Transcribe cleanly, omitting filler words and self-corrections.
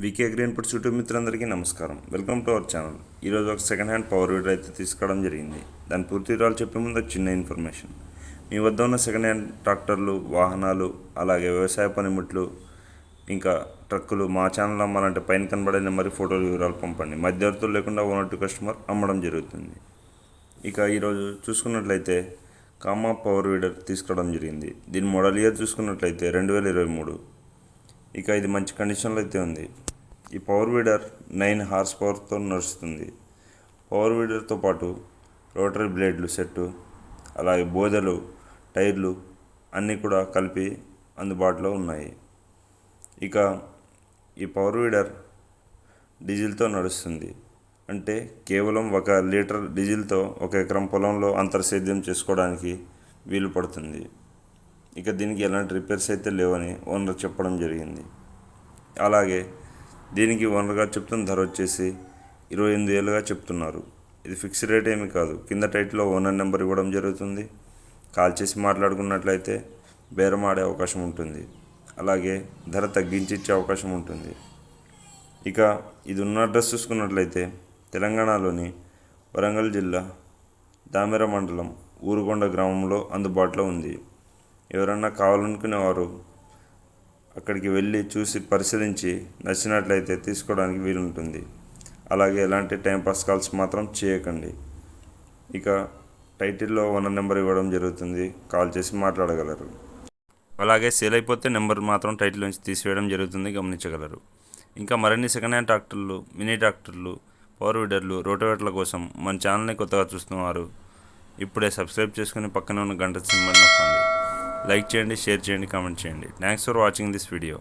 VK green puts YouTube మిత్రులందరికీ నమస్కారం. Welcome to our channel. ఈరోజు ఒక సెకండ్ హ్యాండ్ పవర్ వీడర్ అయితే తీసుకోవడం జరిగింది. దాని పూర్తి వివరాలు చెప్పే ముందు ఒక చిన్న ఇన్ఫర్మేషన్. మీ వద్ద ఉన్న సెకండ్ హ్యాండ్ ట్రాక్టర్లు, వాహనాలు, అలాగే వ్యవసాయ పనిముట్లు, ఇంకా ట్రక్కులు మా ఛానల్ అమ్మాలంటే పైన కనబడే నెంబర్కి ఫోటోలు వివరాలు పంపండి. మధ్యవర్తులు లేకుండా ఓనర్ టు కస్టమర్ అమ్మడం జరుగుతుంది. ఇక ఈరోజు చూసుకున్నట్లయితే కామా పవర్ వీడర్ తీసుకోవడం జరిగింది. దీని మోడల్ ఇయర్ చూసుకున్నట్లయితే 2023. ఇక ఇది మంచి కండిషన్లో అయితే ఉంది. ఈ పవర్ వీడర్ 9 హార్స్ పవర్తో నడుస్తుంది. పవర్ వీడర్తో పాటు రోటరీ బ్లేడ్లు సెట్టు, అలాగే బోదెలు, టైర్లు అన్నీ కూడా కలిపి అందుబాటులో ఉన్నాయి. ఇక ఈ పవర్ వీడర్ డీజిల్తో నడుస్తుంది. అంటే కేవలం 1 లీటర్ డీజిల్తో 1 ఎకరం పొలంలో అంతర్సేద్యం చేసుకోవడానికి వీలు పడుతుంది. ఇక దీనికి ఎలాంటి రిపేర్స్ అయితే లేవని ఓనర్ చెప్పడం జరిగింది. అలాగే దీనికి ఓనర్ గారు చెప్తున్న ధర వచ్చేసి 28,000గా చెప్తున్నారు. ఇది ఫిక్స్డ్ రేట్ ఏమీ కాదు. కింద టైటిల్లో ఓనర్ నెంబర్ ఇవ్వడం జరుగుతుంది. కాల్ చేసి మాట్లాడుకున్నట్లయితే బేరం ఆడే అవకాశం ఉంటుంది. అలాగే ధర తగ్గించి ఇచ్చే అవకాశం ఉంటుంది. ఇక ఇది ఉన్న అడ్రస్ చూసుకున్నట్లయితే తెలంగాణలోని వరంగల్ జిల్లా దామెర మండలం ఊరుగొండ గ్రామంలో అందుబాటులో ఉంది. ఎవరన్నా కావాలనుకునేవారు అక్కడికి వెళ్ళి చూసి పరిశీలించి నచ్చినట్లయితే తీసుకోవడానికి వీలుంటుంది. అలాగే ఎలాంటి టైంపాస్ కాల్స్ మాత్రం చేయకండి. ఇక టైటిల్లో ఓనర్ నెంబర్ ఇవ్వడం జరుగుతుంది. కాల్ చేసి మాట్లాడగలరు. అలాగే సేల్ అయిపోతే నెంబర్ మాత్రం టైటిల్ నుంచి తీసివేయడం జరుగుతుంది, గమనించగలరు. ఇంకా మరిన్ని సెకండ్ హ్యాండ్ ట్రాక్టర్లు, మినీ ట్రాక్టర్లు, పవర్ వీడర్లు, రోటోవేటర్ల కోసం మన ఛానల్ని కొత్తగా చూస్తున్నవారు ఇప్పుడే సబ్స్క్రైబ్ చేసుకుని పక్కనే ఉన్న గంట సింబల్ నొక్కండి. లైక్ చేయండి, షేర్ చేయండి, కామెంట్ చేయండి. Thanks for watching this video.